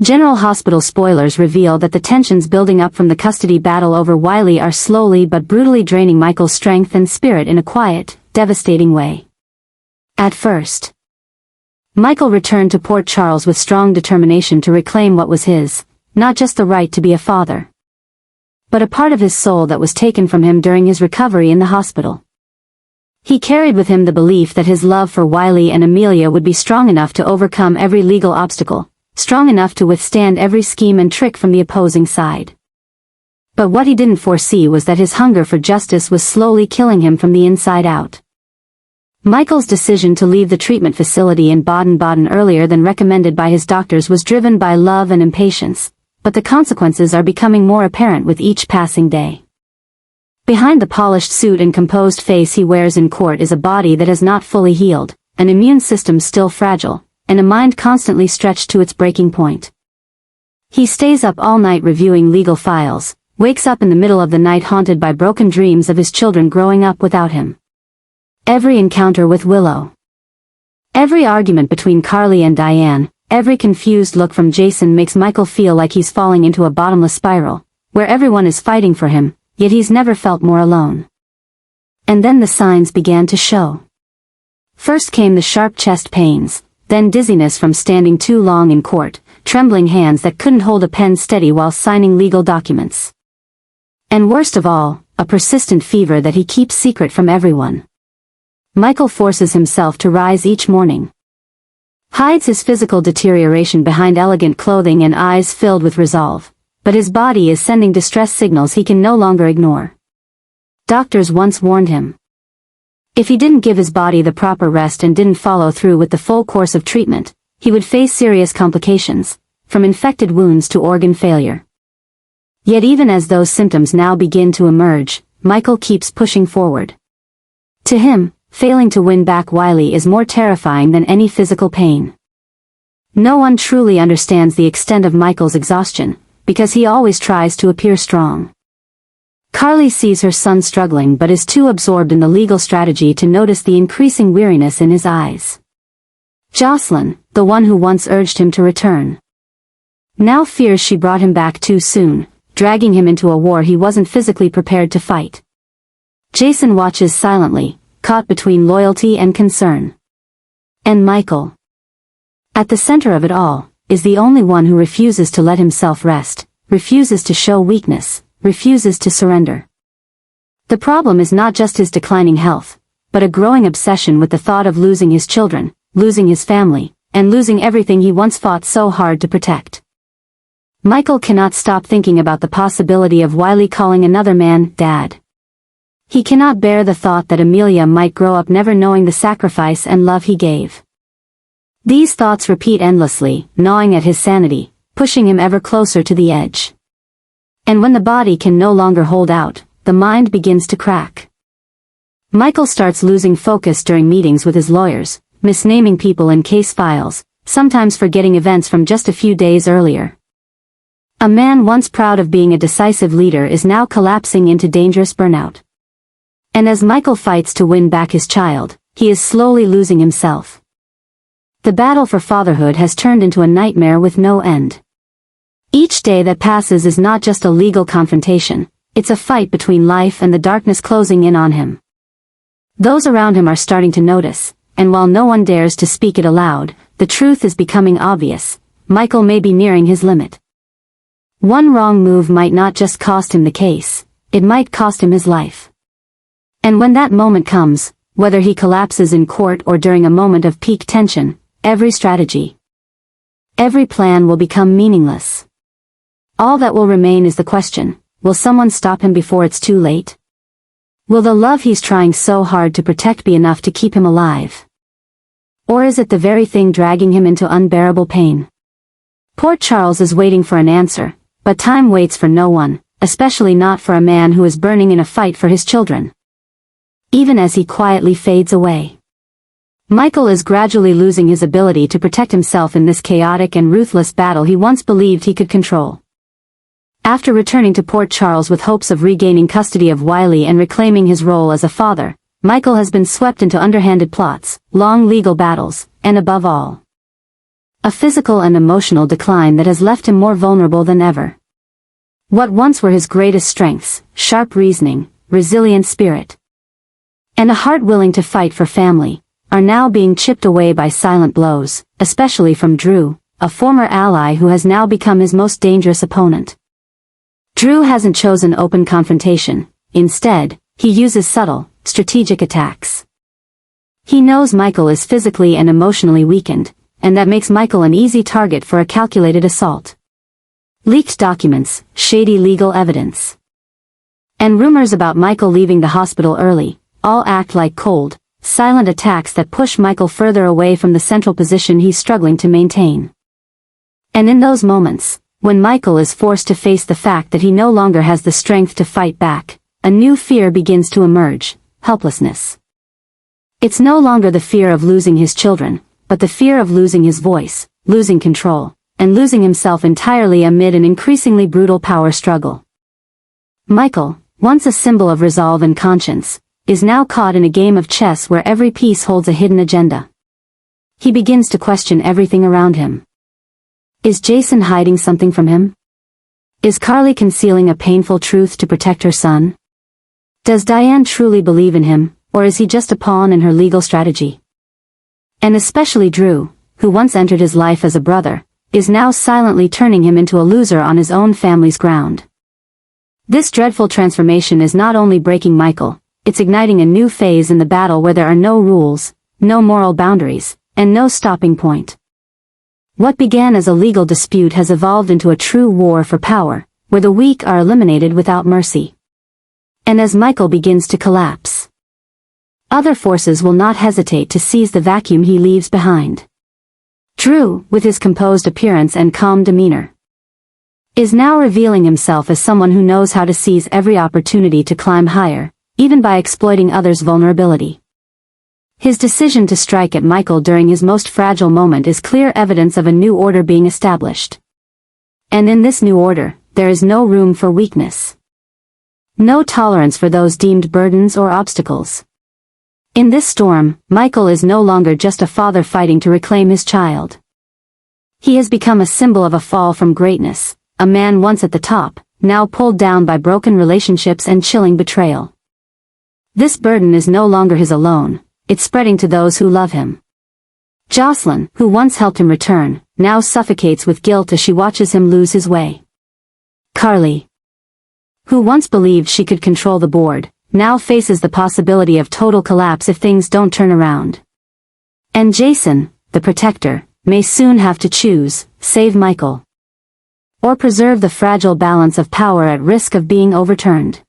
General Hospital spoilers reveal that the tensions building up from the custody battle over Wiley are slowly but brutally draining Michael's strength and spirit in a quiet, devastating way. At first, Michael returned to Port Charles with strong determination to reclaim what was his, not just the right to be a father, but a part of his soul that was taken from him during his recovery in the hospital. He carried with him the belief that his love for Wiley and Amelia would be strong enough to overcome every legal obstacle, strong enough to withstand every scheme and trick from the opposing side. But what he didn't foresee was that his hunger for justice was slowly killing him from the inside out. Michael's decision to leave the treatment facility in Baden-Baden earlier than recommended by his doctors was driven by love and impatience, but the consequences are becoming more apparent with each passing day. Behind the polished suit and composed face he wears in court is a body that has not fully healed, an immune system still fragile, and a mind constantly stretched to its breaking point. He stays up all night reviewing legal files, wakes up in the middle of the night haunted by broken dreams of his children growing up without him. Every encounter with Willow, every argument between Carly and Diane, every confused look from Jason makes Michael feel like he's falling into a bottomless spiral, where everyone is fighting for him, yet he's never felt more alone. And then the signs began to show. First came the sharp chest pains, then dizziness from standing too long in court, trembling hands that couldn't hold a pen steady while signing legal documents. And worst of all, a persistent fever that he keeps secret from everyone. Michael forces himself to rise each morning, hides his physical deterioration behind elegant clothing and eyes filled with resolve, but his body is sending distress signals he can no longer ignore. Doctors once warned him, if he didn't give his body the proper rest and didn't follow through with the full course of treatment, he would face serious complications, from infected wounds to organ failure. Yet even as those symptoms now begin to emerge, Michael keeps pushing forward. To him, failing to win back Wiley is more terrifying than any physical pain. No one truly understands the extent of Michael's exhaustion, because he always tries to appear strong. Carly sees her son struggling but is too absorbed in the legal strategy to notice the increasing weariness in his eyes. Jocelyn, the one who once urged him to return, now fears she brought him back too soon, dragging him into a war he wasn't physically prepared to fight. Jason watches silently, caught between loyalty and concern. And Michael, at the center of it all, is the only one who refuses to let himself rest, refuses to show weakness, refuses to surrender. The problem is not just his declining health, but a growing obsession with the thought of losing his children, losing his family, and losing everything he once fought so hard to protect. Michael cannot stop thinking about the possibility of Wiley calling another man Dad. He cannot bear the thought that Amelia might grow up never knowing the sacrifice and love he gave. These thoughts repeat endlessly, gnawing at his sanity, pushing him ever closer to the edge. And when the body can no longer hold out, the mind begins to crack. Michael starts losing focus during meetings with his lawyers, misnaming people in case files, sometimes forgetting events from just a few days earlier. A man once proud of being a decisive leader is now collapsing into dangerous burnout. And as Michael fights to win back his child, he is slowly losing himself. The battle for fatherhood has turned into a nightmare with no end. Each day that passes is not just a legal confrontation, it's a fight between life and the darkness closing in on him. Those around him are starting to notice, and while no one dares to speak it aloud, the truth is becoming obvious. Michael may be nearing his limit. One wrong move might not just cost him the case, it might cost him his life. And when that moment comes, whether he collapses in court or during a moment of peak tension, every strategy, every plan will become meaningless. All that will remain is the question, will someone stop him before it's too late? Will the love he's trying so hard to protect be enough to keep him alive? Or is it the very thing dragging him into unbearable pain? Port Charles is waiting for an answer, but time waits for no one, especially not for a man who is burning in a fight for his children. Even as he quietly fades away, Michael is gradually losing his ability to protect himself in this chaotic and ruthless battle he once believed he could control. After returning to Port Charles with hopes of regaining custody of Wiley and reclaiming his role as a father, Michael has been swept into underhanded plots, long legal battles, and above all, A physical and emotional decline that has left him more vulnerable than ever. What once were his greatest strengths, sharp reasoning, resilient spirit, and a heart willing to fight for family, are now being chipped away by silent blows, especially from Drew, a former ally who has now become his most dangerous opponent. Drew hasn't chosen open confrontation. Instead, he uses subtle, strategic attacks. He knows Michael is physically and emotionally weakened, and that makes Michael an easy target for a calculated assault. Leaked documents, shady legal evidence, and rumors about Michael leaving the hospital early, all act like cold, silent attacks that push Michael further away from the central position he's struggling to maintain. And in those moments, when Michael is forced to face the fact that he no longer has the strength to fight back, a new fear begins to emerge: helplessness. It's no longer the fear of losing his children, but the fear of losing his voice, losing control, and losing himself entirely amid an increasingly brutal power struggle. Michael, once a symbol of resolve and conscience, is now caught in a game of chess where every piece holds a hidden agenda. He begins to question everything around him. Is Jason hiding something from him? Is Carly concealing a painful truth to protect her son? Does Diane truly believe in him, or is he just a pawn in her legal strategy? And especially Drew, who once entered his life as a brother, is now silently turning him into a loser on his own family's ground. This dreadful transformation is not only breaking Michael, it's igniting a new phase in the battle where there are no rules, no moral boundaries, and no stopping point. What began as a legal dispute has evolved into a true war for power, where the weak are eliminated without mercy. And as Michael begins to collapse, other forces will not hesitate to seize the vacuum he leaves behind. Drew, with his composed appearance and calm demeanor, is now revealing himself as someone who knows how to seize every opportunity to climb higher, even by exploiting others' vulnerability. His decision to strike at Michael during his most fragile moment is clear evidence of a new order being established. And in this new order, there is no room for weakness. No tolerance for those deemed burdens or obstacles. In this storm, Michael is no longer just a father fighting to reclaim his child. He has become a symbol of a fall from greatness, a man once at the top, now pulled down by broken relationships and chilling betrayal. This burden is no longer his alone, it's spreading to those who love him. Jocelyn, who once helped him return, now suffocates with guilt as she watches him lose his way. Carly, who once believed she could control the board, now faces the possibility of total collapse if things don't turn around. And Jason, the protector, may soon have to choose: save Michael, or preserve the fragile balance of power at risk of being overturned.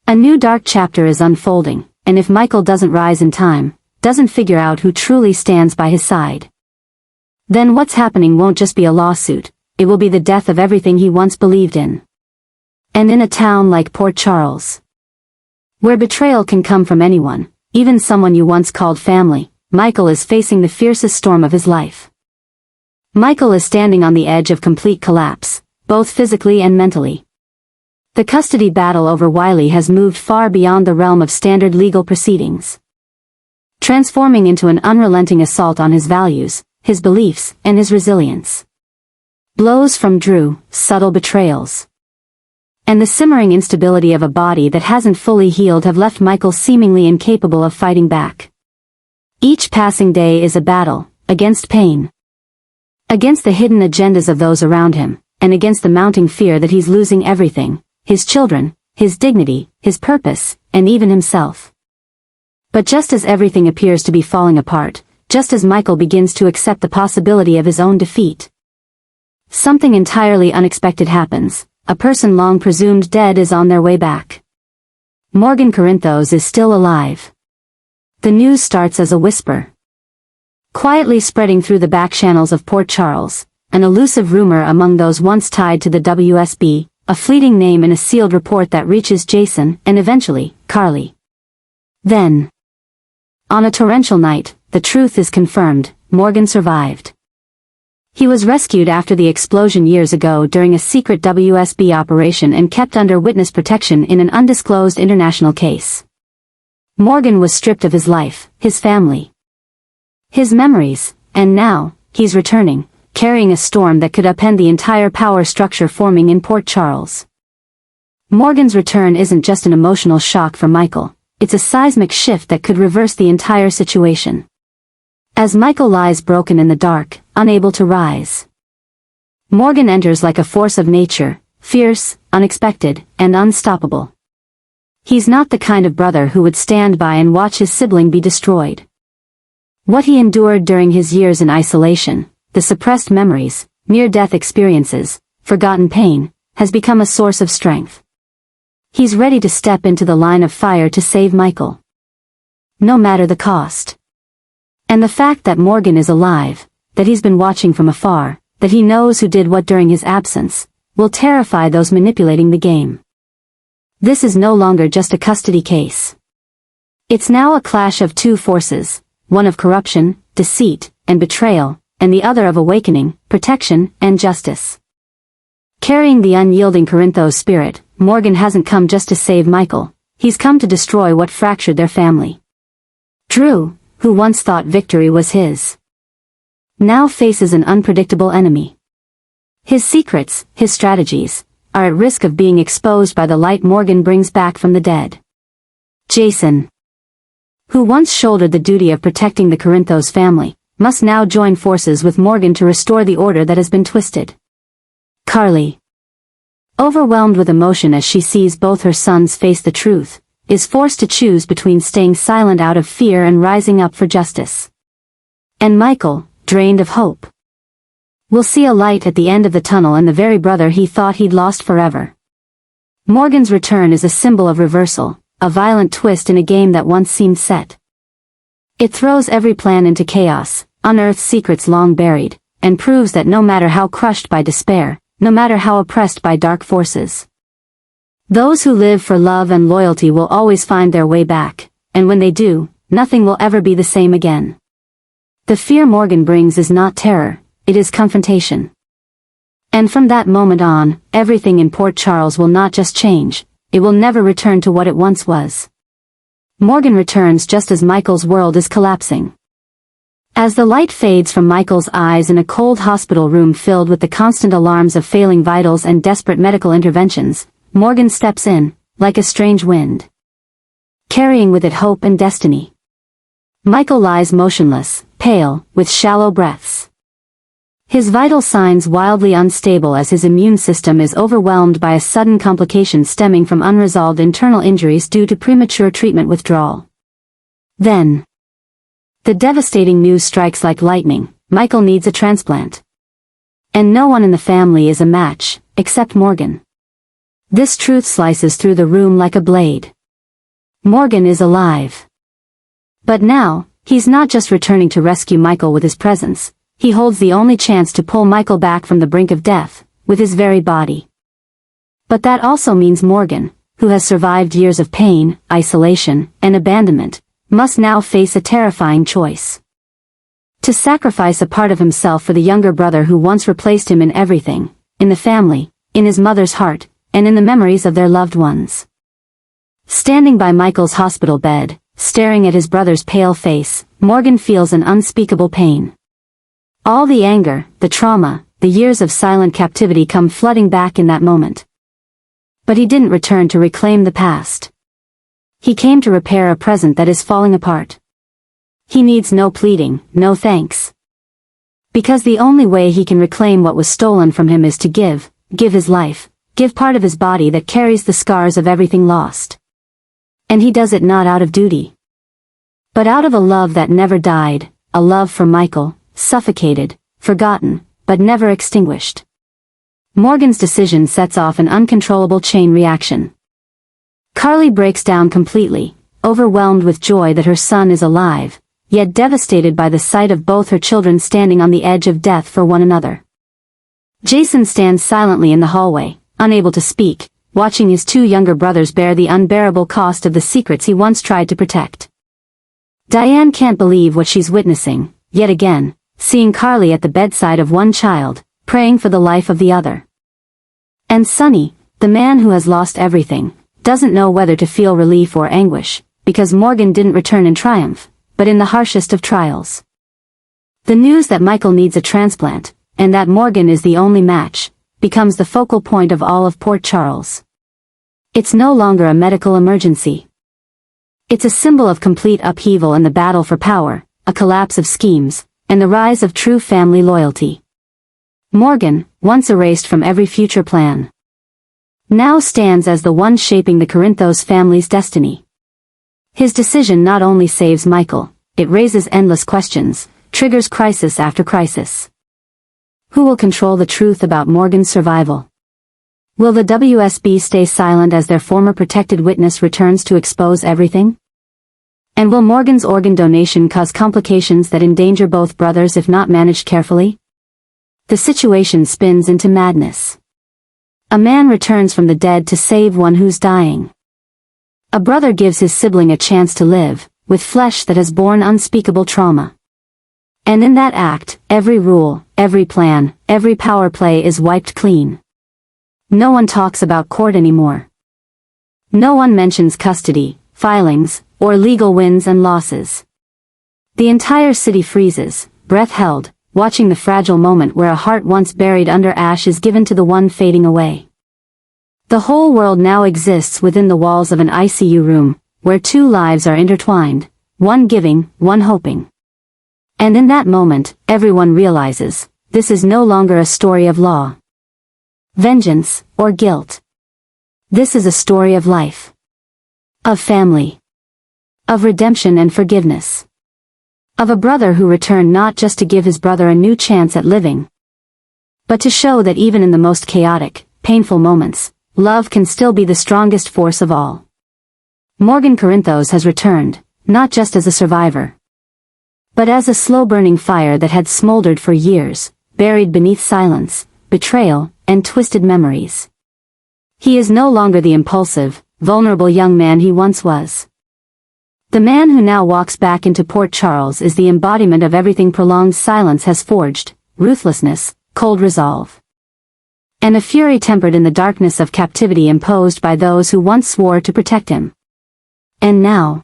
A new dark chapter is unfolding, and if Michael doesn't rise in time, doesn't figure out who truly stands by his side, then what's happening won't just be a lawsuit, it will be the death of everything he once believed in. And in a town like Port Charles, where betrayal can come from anyone, even someone you once called family, Michael is facing the fiercest storm of his life. Michael is standing on the edge of complete collapse, both physically and mentally. The custody battle over Wiley has moved far beyond the realm of standard legal proceedings, transforming into an unrelenting assault on his values, his beliefs, and his resilience. Blows from Drew, subtle betrayals, and the simmering instability of a body that hasn't fully healed have left Michael seemingly incapable of fighting back. Each passing day is a battle, against pain, against the hidden agendas of those around him, and against the mounting fear that he's losing everything: his children, his dignity, his purpose, and even himself. But just as everything appears to be falling apart, just as Michael begins to accept the possibility of his own defeat, something entirely unexpected happens. A person long presumed dead is on their way back. Morgan Corinthos is still alive. The news starts as a whisper, quietly spreading through the back channels of Port Charles, an elusive rumor among those once tied to the WSB, a fleeting name in a sealed report that reaches Jason, and eventually, Carly. Then, on a torrential night, the truth is confirmed: Morgan survived. He was rescued after the explosion years ago during a secret WSB operation and kept under witness protection in an undisclosed international case. Morgan was stripped of his life, his family, his memories, and now, he's returning, carrying a storm that could upend the entire power structure forming in Port Charles. Morgan's return isn't just an emotional shock for Michael, it's a seismic shift that could reverse the entire situation. As Michael lies broken in the dark, unable to rise, Morgan enters like a force of nature, fierce, unexpected, and unstoppable. He's not the kind of brother who would stand by and watch his sibling be destroyed. What he endured during his years in isolation, the suppressed memories, near-death experiences, forgotten pain, has become a source of strength. He's ready to step into the line of fire to save Michael, no matter the cost. And the fact that Morgan is alive, that he's been watching from afar, that he knows who did what during his absence, will terrify those manipulating the game. This is no longer just a custody case. It's now a clash of two forces, one of corruption, deceit, and betrayal, and the other of awakening, protection, and justice. Carrying the unyielding Corinthos spirit, Morgan hasn't come just to save Michael, he's come to destroy what fractured their family. Drew, who once thought victory was his, now faces an unpredictable enemy. His secrets, his strategies, are at risk of being exposed by the light Morgan brings back from the dead. Jason, who once shouldered the duty of protecting the Corinthos family, must now join forces with Morgan to restore the order that has been twisted. Carly, overwhelmed with emotion as she sees both her sons face the truth, is forced to choose between staying silent out of fear and rising up for justice. And Michael, drained of hope, will see a light at the end of the tunnel and the very brother he thought he'd lost forever. Morgan's return is a symbol of reversal, a violent twist in a game that once seemed set. It throws every plan into chaos, unearths secrets long buried, and proves that no matter how crushed by despair, no matter how oppressed by dark forces, those who live for love and loyalty will always find their way back, and when they do, nothing will ever be the same again. The fear Morgan brings is not terror, it is confrontation. And from that moment on, everything in Port Charles will not just change, it will never return to what it once was. Morgan returns just as Michael's world is collapsing. As the light fades from Michael's eyes in a cold hospital room filled with the constant alarms of failing vitals and desperate medical interventions, Morgan steps in, like a strange wind, carrying with it hope and destiny. Michael lies motionless, pale, with shallow breaths, his vital signs wildly unstable as his immune system is overwhelmed by a sudden complication stemming from unresolved internal injuries due to premature treatment withdrawal. Then, the devastating news strikes like lightning: Michael needs a transplant. And no one in the family is a match, except Morgan. This truth slices through the room like a blade. Morgan is alive. But now, he's not just returning to rescue Michael with his presence, he holds the only chance to pull Michael back from the brink of death, with his very body. But that also means Morgan, who has survived years of pain, isolation, and abandonment, must now face a terrifying choice. To sacrifice a part of himself for the younger brother who once replaced him in everything, in the family, in his mother's heart, and in the memories of their loved ones. Standing by Michael's hospital bed, staring at his brother's pale face, Morgan feels an unspeakable pain. All the anger, the trauma, the years of silent captivity come flooding back in that moment. But he didn't return to reclaim the past. He came to repair a present that is falling apart. He needs no pleading, no thanks. Because the only way he can reclaim what was stolen from him is to give his life, give part of his body that carries the scars of everything lost. And he does it not out of duty, but out of a love that never died, a love for Michael, suffocated, forgotten, but never extinguished. Morgan's decision sets off an uncontrollable chain reaction. Carly breaks down completely, overwhelmed with joy that her son is alive, yet devastated by the sight of both her children standing on the edge of death for one another. Jason stands silently in the hallway, unable to speak, watching his two younger brothers bear the unbearable cost of the secrets he once tried to protect. Diane can't believe what she's witnessing, yet again, seeing Carly at the bedside of one child, praying for the life of the other. And Sonny, the man who has lost everything, doesn't know whether to feel relief or anguish, because Morgan didn't return in triumph, but in the harshest of trials. The news that Michael needs a transplant, and that Morgan is the only match, becomes the focal point of all of Port Charles. It's no longer a medical emergency. It's a symbol of complete upheaval in the battle for power, a collapse of schemes, and the rise of true family loyalty. Morgan, once erased from every future plan, now stands as the one shaping the Corinthos family's destiny. His decision not only saves Michael, it raises endless questions, triggers crisis after crisis. Who will control the truth about Morgan's survival? Will the WSB stay silent as their former protected witness returns to expose everything? And will Morgan's organ donation cause complications that endanger both brothers if not managed carefully? The situation spins into madness. A man returns from the dead to save one who's dying. A brother gives his sibling a chance to live, with flesh that has borne unspeakable trauma. And in that act, every rule, every plan, every power play is wiped clean. No one talks about court anymore. No one mentions custody, filings, or legal wins and losses. The entire city freezes, breath held, watching the fragile moment where a heart once buried under ash is given to the one fading away. The whole world now exists within the walls of an ICU room, where two lives are intertwined, one giving, one hoping. And in that moment, everyone realizes, this is no longer a story of law, vengeance, or guilt. This is a story of life. Of family. Of redemption and forgiveness. Of a brother who returned not just to give his brother a new chance at living, but to show that even in the most chaotic, painful moments, love can still be the strongest force of all. Morgan Corinthos has returned, not just as a survivor, but as a slow-burning fire that had smoldered for years, buried beneath silence, betrayal, and twisted memories. He is no longer the impulsive, vulnerable young man he once was. The man who now walks back into Port Charles is the embodiment of everything prolonged silence has forged: ruthlessness, cold resolve, and a fury tempered in the darkness of captivity imposed by those who once swore to protect him. And now,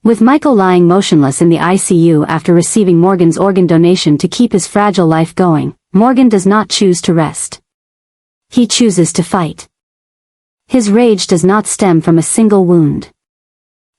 with Michael lying motionless in the ICU after receiving Morgan's organ donation to keep his fragile life going, Morgan does not choose to rest. He chooses to fight. His rage does not stem from a single wound.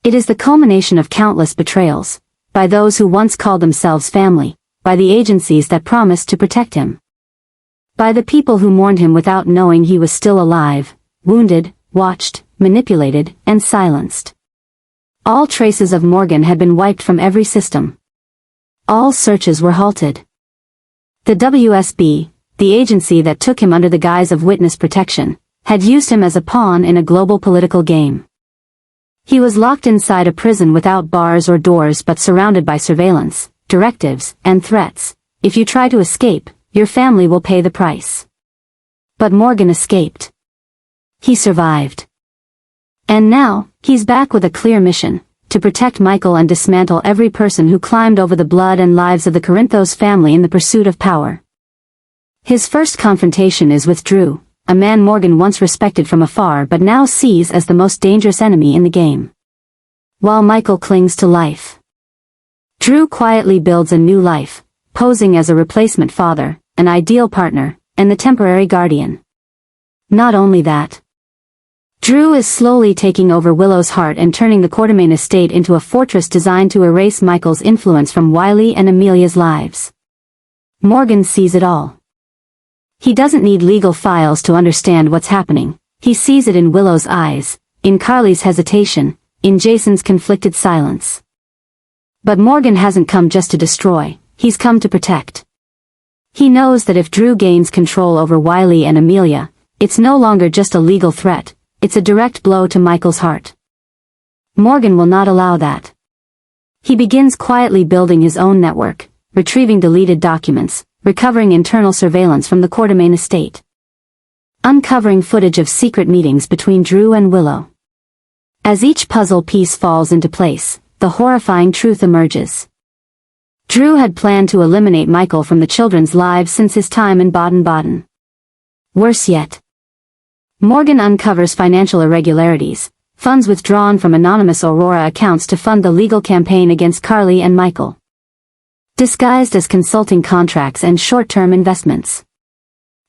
It is the culmination of countless betrayals, by those who once called themselves family, by the agencies that promised to protect him, by the people who mourned him without knowing he was still alive, wounded, watched, manipulated, and silenced. All traces of Morgan had been wiped from every system. All searches were halted. The WSB, the agency that took him under the guise of witness protection, had used him as a pawn in a global political game. He was locked inside a prison without bars or doors but surrounded by surveillance, directives, and threats. If you try to escape, your family will pay the price. But Morgan escaped. He survived. And now, he's back with a clear mission: to protect Michael and dismantle every person who climbed over the blood and lives of the Corinthos family in the pursuit of power. His first confrontation is with Drew, a man Morgan once respected from afar but now sees as the most dangerous enemy in the game. While Michael clings to life, Drew quietly builds a new life, posing as a replacement father, an ideal partner, and the temporary guardian. Not only that, Drew is slowly taking over Willow's heart and turning the Quartermain estate into a fortress designed to erase Michael's influence from Wiley and Amelia's lives. Morgan sees it all. He doesn't need legal files to understand what's happening. He sees it in Willow's eyes, in Carly's hesitation, in Jason's conflicted silence. But Morgan hasn't come just to destroy, he's come to protect. He knows that if Drew gains control over Wiley and Amelia, it's no longer just a legal threat, it's a direct blow to Michael's heart. Morgan will not allow that. He begins quietly building his own network, retrieving deleted documents, recovering internal surveillance from the Quartermain estate, uncovering footage of secret meetings between Drew and Willow. As each puzzle piece falls into place, the horrifying truth emerges. Drew had planned to eliminate Michael from the children's lives since his time in Baden-Baden. Worse yet, Morgan uncovers financial irregularities, funds withdrawn from anonymous Aurora accounts to fund the legal campaign against Carly and Michael. disguised as consulting contracts and short-term investments.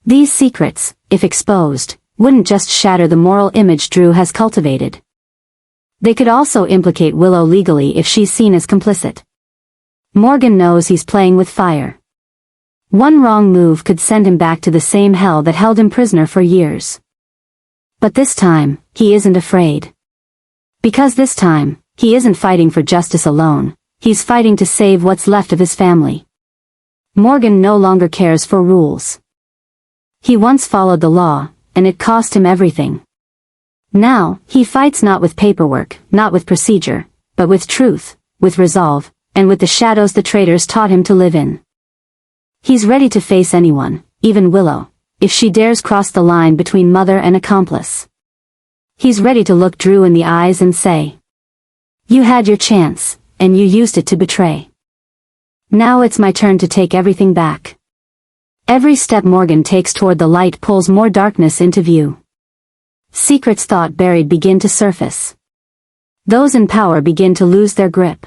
These secrets, if exposed, wouldn't just shatter the moral image Drew has cultivated. They could also implicate Willow legally if she's seen as complicit. Morgan knows he's playing with fire. One wrong move could send him back to the same hell that held him prisoner for years. But this time, he isn't afraid. Because this time, he isn't fighting for justice alone, he's fighting to save what's left of his family. Morgan no longer cares for rules. He once followed the law, and it cost him everything. Now, he fights not with paperwork, not with procedure, but with truth, with resolve, and with the shadows the traitors taught him to live in. He's ready to face anyone, even Willow, if she dares cross the line between mother and accomplice. He's ready to look Drew in the eyes and say, "You had your chance, and you used it to betray. Now it's my turn to take everything back." Every step Morgan takes toward the light pulls more darkness into view. Secrets thought buried begin to surface. Those in power begin to lose their grip.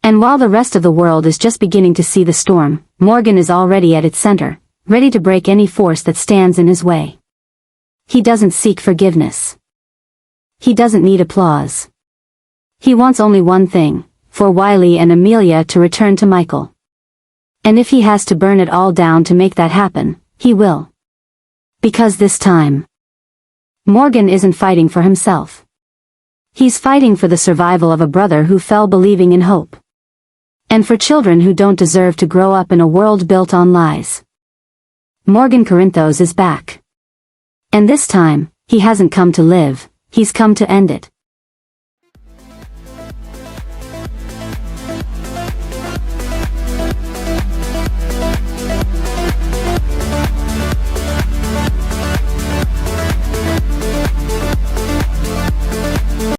And while the rest of the world is just beginning to see the storm, Morgan is already at its center, ready to break any force that stands in his way. He doesn't seek forgiveness. He doesn't need applause. He wants only one thing, for Wiley and Amelia to return to Michael. And if he has to burn it all down to make that happen, he will. Because this time, Morgan isn't fighting for himself. He's fighting for the survival of a brother who fell believing in hope. And for children who don't deserve to grow up in a world built on lies. Morgan Corinthos is back. And this time, he hasn't come to live, he's come to end it.